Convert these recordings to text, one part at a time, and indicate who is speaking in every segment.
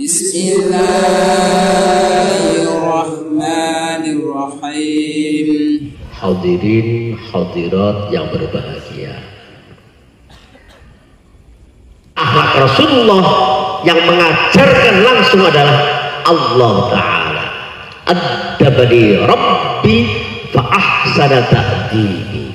Speaker 1: Bismillahirrahmanirrahim.
Speaker 2: Hadirin hadirat yang berbahagia, akhlak Rasulullah yang mengajarkan langsung adalah Allah Ta'ala. Adabani Rabbi fa ahsana ta'dibi.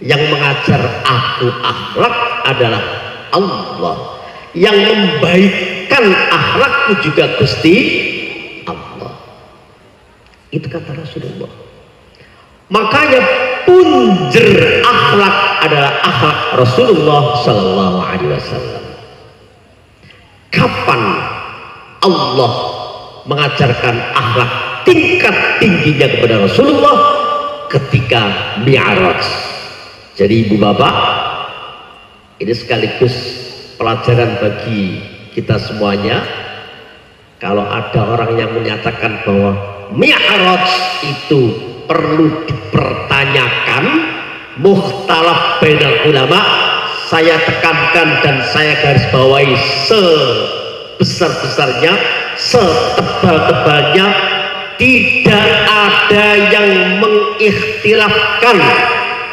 Speaker 2: Yang mengajar aku akhlak adalah Allah. Yang membaikkan akhlakku juga Gusti Allah. Itu kata Rasulullah. Makanya punjer akhlak adalah akhlak Rasulullah Sallallahu Alaihi Wasallam. Kapan Allah mengajarkan akhlak tingkat tingginya kepada Rasulullah? Ketika Mi'raj. Jadi ibu bapak, ini sekaligus pelajaran bagi kita semuanya. Kalau ada orang yang menyatakan bahwa Mi'raj itu perlu dipertanyakan, mukhtalaf bainal ulama, saya tekankan dan saya garis bawahi sebesar-besarnya, setebal-tebalnya, tidak ada yang mengikhtilafkan,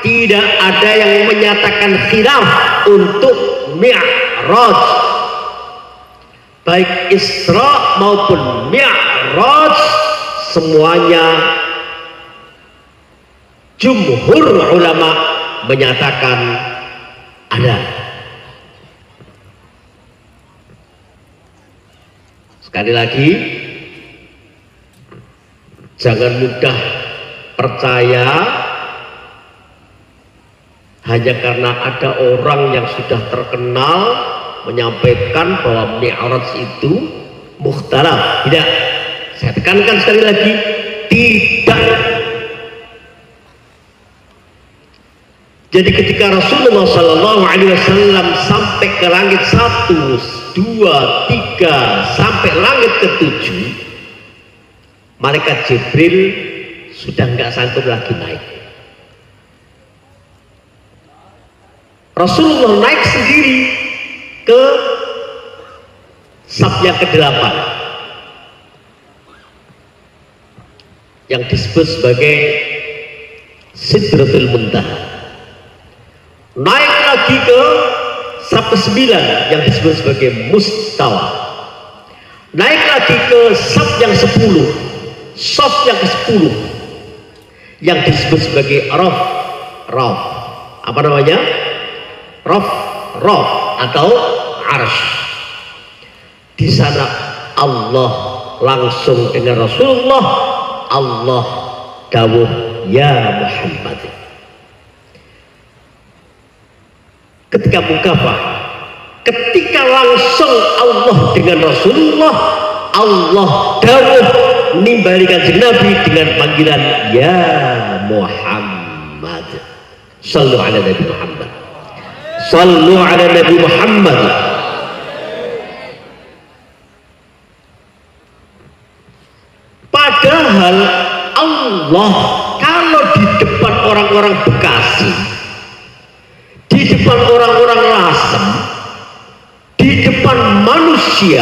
Speaker 2: tidak ada yang menyatakan khilaf untuk Mi'raj, baik Isra maupun Mi'raj, semuanya jumhur ulama menyatakan ada. Sekali lagi, jangan mudah percaya hanya karena ada orang yang sudah terkenal menyampaikan bahwa Mi'raj itu mukhtalaf. Tidak, saya tekankan sekali lagi, tidak. Jadi ketika Rasulullah Sallallahu Alaihi Wasallam sampai ke langit 1, 2, 3 sampai langit ke-7, malaikat Jibril sudah nggak sanggup lagi naik. Rasulullah naik sendiri ke sab yang ke-8 yang disebut sebagai Sidratul Muntaha. Naik lagi ke sab ke-9 yang disebut sebagai Mustawa. Naik lagi ke sab yang 10, sab yang ke-10 yang disebut sebagai Raf. Apa namanya? Raf atau Arsh. Di sana Allah langsung dengan Rasulullah, Allah dawuh ya Muhammad. Ketika mukafah, ketika langsung Allah dengan Rasulullah, Allah dawuh nimbali kanjeng Nabi dengan panggilan ya Muhammad. Sallu ala Nabi Muhammad. Sallu ala Nabi Muhammad. Padahal Allah kalau di depan orang-orang Bekasi, di depan orang-orang Lasem, di depan manusia,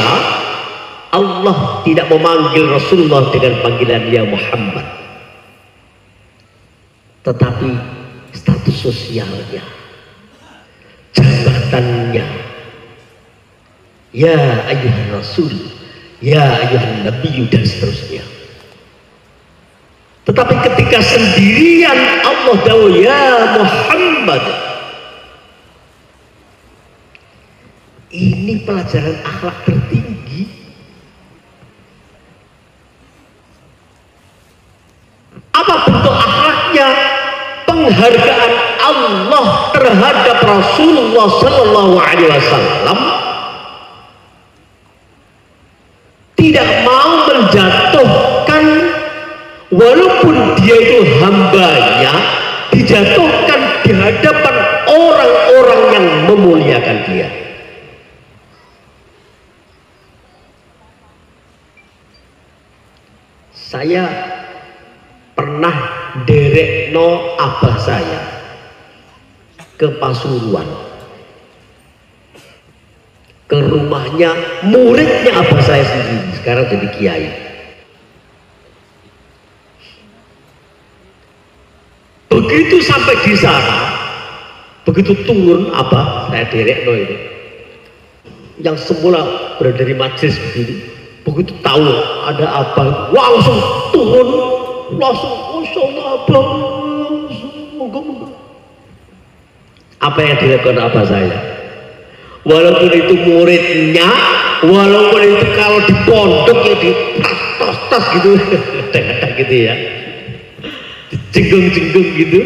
Speaker 2: Allah tidak memanggil Rasulullah dengan panggilan ya Muhammad. Tetapi status sosialnya, jabatannya, ya ayyuhan Rasul, ya ayyuhan Nabi, dan seterusnya. Tetapi ketika sendirian Allah dawuh ya Muhammad. Ini pelajaran akhlak tertinggi. Apa bentuk akhlaknya? Penghargaan Allah terhadap Rasulullah Sallallahu Alaihi Wasallam, tidak mau menjatuhkan, walaupun dia itu hambanya, dijatuhkan di hadapan orang-orang yang memuliakan dia. Saya pernah derekno abah saya ke Pasuruan, ke rumahnya maksudnya muridnya abah saya sendiri sekarang jadi kiai. Begitu sampai di sana, begitu turun abah saya derek no itu yang semula berada di majelis begini, begitu tahu ada abah langsung turun, langsung Masya Allah abah, apa yang dilakukan abah saya, walaupun itu muridnya, walaupun itu kalau di pondok ya di tas gitu kadang-kadang gitu ya, jenggung-jenggung gitu,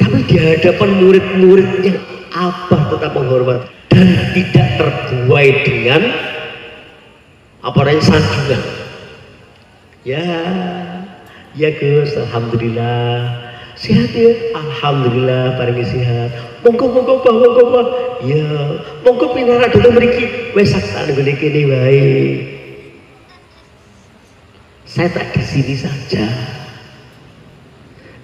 Speaker 2: tapi di hadapan murid-muridnya abah tetap menghormati dan tidak terbuai dengan apa namanya sanjungan. Ya Gus, alhamdulillah sehat ya, alhamdulillah paling sehat. Monggo Pak. Ya, monggo pinara dulu mriki wis sakjane ngene kene wae. Saya tak di sini saja.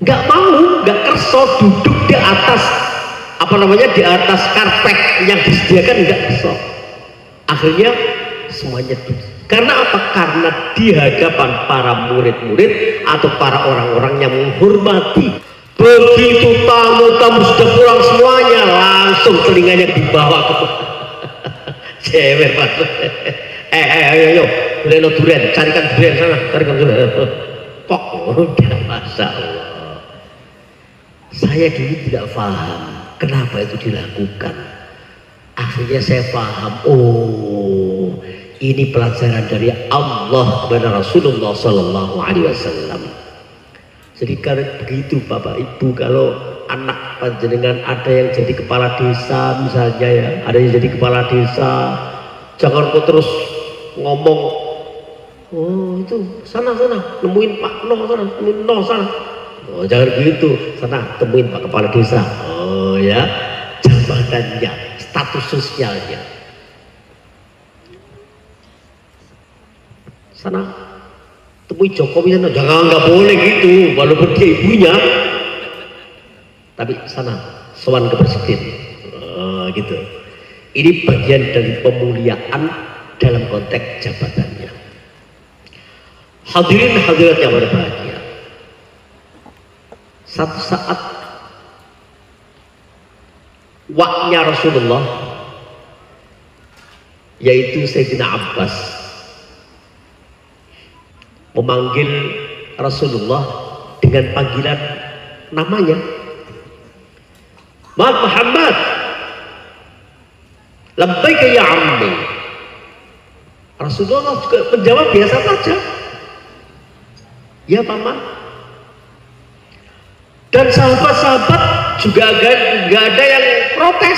Speaker 2: Nggak mau, nggak kerso duduk di atas apa namanya di atas karpet yang disediakan, nggak kerso. Akhirnya semuanya duduk. Karena apa? Karena di hadapan para murid-murid atau para orang-orang yang menghormati. Begitu tamu-tamu sudah pulang semuanya, langsung telinganya dibawa ke cewek Pak. Ayo, beli durian, carikan durian sana, carikan durian. Pok, udah Masya Allah. Saya dulu tidak paham kenapa itu dilakukan. Akhirnya saya paham, oh ini pelajaran dari Allah kepada Rasulullah Sallallahu Alaihi Wasallam. Jadi karena begitu Bapak Ibu, kalau anak panjenengan ada yang jadi kepala desa misalnya ya, ada yang jadi kepala desa, jangan kok terus ngomong, oh itu sana nemuin Pak Noh sana, nemuin Noh sana. Oh, jangan begitu, sana temuin Pak Kepala Desa. Oh ya, jabatannya, status sosialnya. Sana temui Jokowi sana, jangan, nggak boleh gitu, walaupun dia ibunya. Tapi sana sowan ke presiden. Oh, gitu. Ini bagian dari pemuliaan dalam konteks jabatannya. Hadirin hadirat yang berbahagia. Satu saat waknya Rasulullah, yaitu Sayyidina Abbas, memanggil Rasulullah dengan panggilan namanya, Muhammad, labbaika ya ammi. Rasulullah juga menjawab biasa saja, ya paman. Dan sahabat-sahabat juga gak ada yang protes.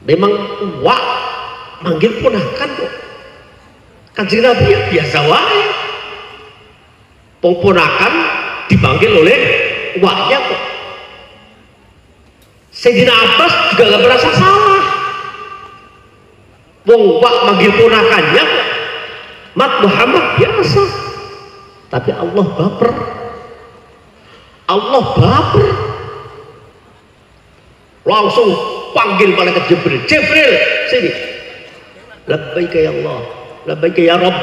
Speaker 2: Memang wak manggil ponakan kok. Kanjeng Nabi ya biasa wae. Ponakan dipanggil oleh waknya kok. Sayyidina Abbas juga gak merasa salah. Wong wak manggil ponakannya kok. Muhammad biasa. Tapi Allah baper. Allah baper, langsung panggil malaikat Jibril, Jibril sini, labbaika ya Allah, labbaika ya Rabb.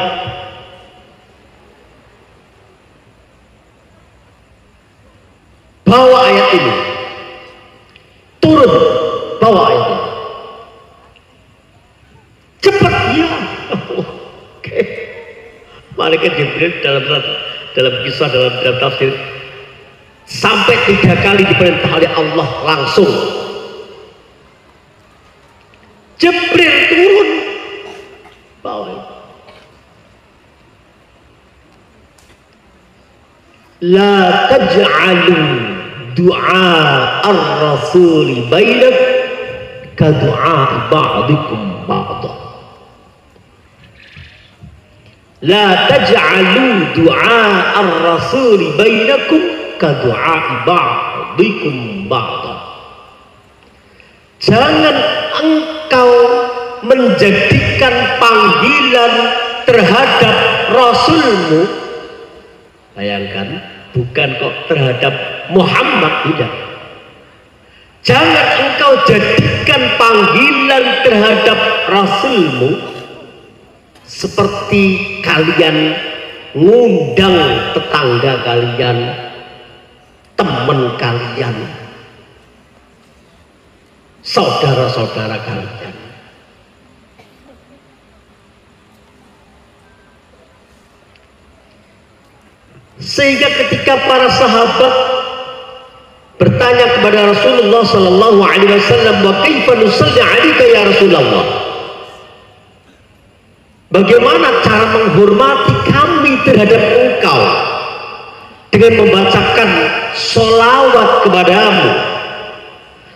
Speaker 2: Bawa ayat ini, turun, bawa ayat ini, cepat ya. Oke. Malaikat Jibril dalam kisah dalam tafsir sampai 3 kali diperintah oleh Allah langsung. Jibril turun bawah. La taj'alu du'a ar-rasul bainakum ka du'a ba'dikum ba'da. La taj'alu du'a ar-rasul bainakum kadu'a ba'dikum ba'da. Jangan engkau menjadikan panggilan terhadap Rasulmu, bayangkan, bukan kok terhadap Muhammad, tidak. Jangan engkau jadikan panggilan terhadap Rasulmu seperti kalian ngundang tetangga kalian, teman kalian, saudara-saudara kalian. Sehingga ketika para sahabat bertanya kepada Rasulullah sallallahu alaihi wasallam, "Wa kaifa nusalli 'alaika ya Rasulullah?" Bagaimana cara menghormati kami terhadap engkau dengan membacakan sholawat kepadamu?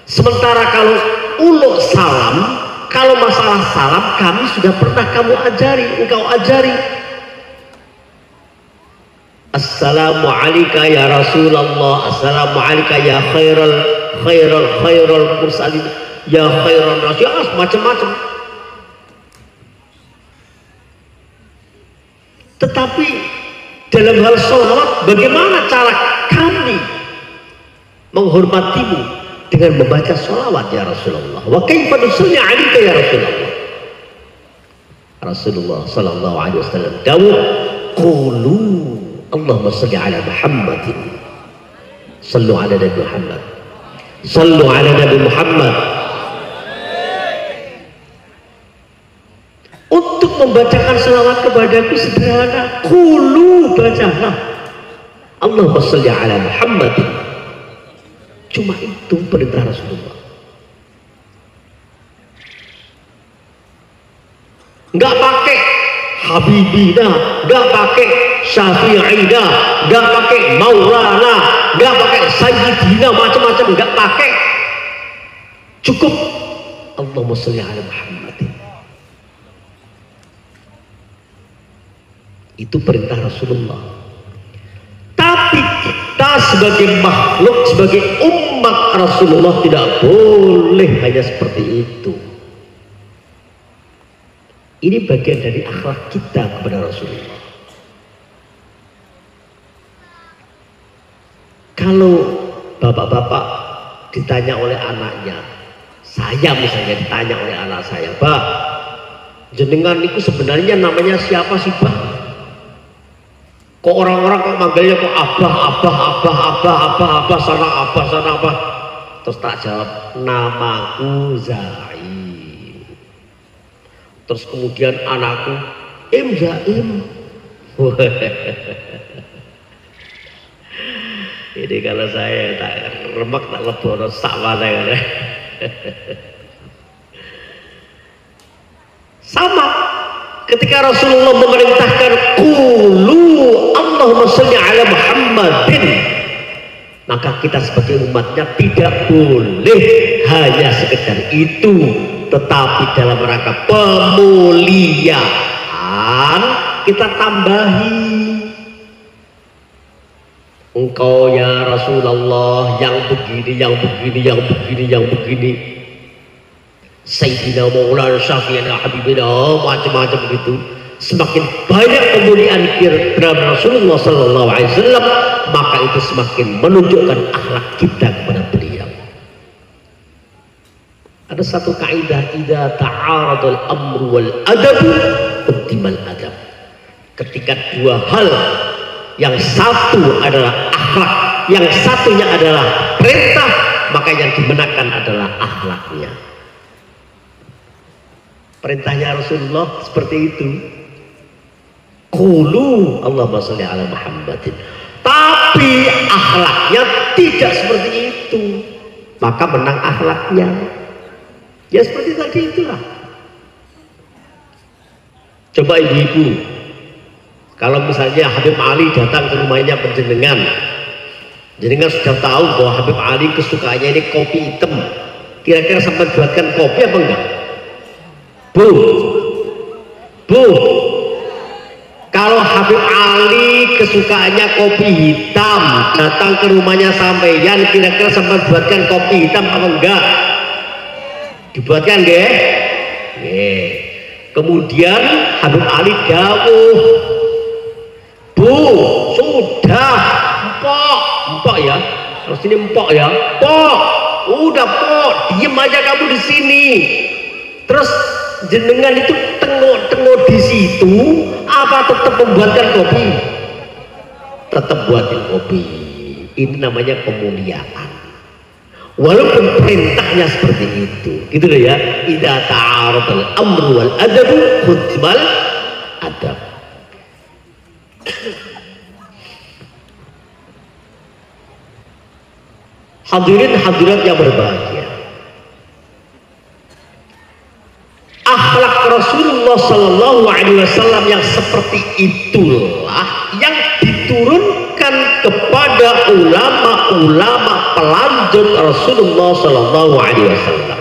Speaker 2: Sementara kalau uluk salam, kalau masalah salam kami sudah pernah kamu ajari, engkau ajari. Assalamu alayka ya Rasulullah, assalamu alayka ya khairal mursalin, ya khairal rasul, macam-macam. Tetapi dalam hal sholawat, bagaimana cara kami menghormatimu dengan membaca sholawat ya Rasulullah? Wa kaifa nusalli 'alaika ya Rasulullah? Rasulullah sallallahu alaihi wasallam dawuh, qulu Allahumma salli ala Muhammadin, sallu ala Nabi Muhammad, sallu ala Nabi Muhammad. Untuk membacakan selawat kepadaku sederhana, qulu, bacalah Allahumma salli ala Muhammadin. Cuma itu perintah Rasulullah. Enggak pakai Habibina, enggak pakai Syafi'ina, enggak pakai Maulana, enggak pakai Sayyidina, macam-macam, enggak pakai. Cukup Allahumma sholli ala Muhammadin. Itu perintah Rasulullah. Tapi kita sebagai makhluk, sebagai umat Rasulullah tidak boleh hanya seperti itu. Ini bagian dari akhlak kita kepada Rasulullah. Kalau bapak-bapak ditanya oleh anaknya, saya misalnya ditanya oleh anak saya, "Pak, jenengan itu sebenarnya namanya siapa sih, Pak? Kok orang-orang kok manggilnya kok abah, sana apa?" Terus tak jawab, "Namaku Zaim." Terus kemudian anakku, Zaim. Ini kalau saya tak remak tak lebono sak mana. Sama ketika Rasulullah memerintahkan qulu Allahumma sholli ala Muhammadin, maka kita sebagai umatnya tidak boleh hanya sekedar itu, tetapi dalam rangka pemuliaan kita tambahi. Engkau ya Rasulullah yang begini, yang begini, yang begini, yang begini, Sayyidina Maulana Syafi'ina Habibina, macam-macam gitu. Semakin banyak pemuliaan terhadap Rasulullah sallallahu alaihi wasallam, maka itu semakin menunjukkan akhlak kita kepada beliau. Ada satu kaidah, idza ta'aradul amru wal adab qaddimal adab. Ketika dua hal, yang satu adalah akhlak, yang satunya adalah perintah, maka yang dimenangkan adalah akhlaknya. Perintahnya Rasulullah seperti itu. Qulu Allahumma sholli ala Muhammadin. Tapi akhlaknya tidak seperti itu, maka menang akhlaknya. Ya seperti tadi itulah. Coba ibu-ibu, kalau misalnya Habib Ali datang ke rumahnya penjenengan, jenengan sudah tahu bahwa Habib Ali kesukaannya ini kopi hitam. Kira-kira sampai buatkan kopi apa enggak? Bu, kalau Habib Ali kesukaannya kopi hitam, datang ke rumahnya sampeyan, kira-kira sampai buatkan kopi hitam apa enggak? Dibuatkan deh. Kemudian Habib Ali dawuh, "Bu, sudah, empok ya, harus ini empok ya, empok, udah kok, diem aja kamu di sini. Terus jenengan itu tengok-tengok di situ, apa tetap membuatkan kopi? Tetap buatin kopi. Ini namanya kemuliaan. Walaupun perintahnya seperti itu, gitu loh ya. Idza ta'aradal amru wal adabu khudmal adab. Hadirin hadirat yang berbahagia, akhlak Rasulullah Sallallahu Alaihi Wasallam yang seperti itulah yang diturunkan kepada ulama-ulama pelanjut Rasulullah Sallallahu Alaihi Wasallam.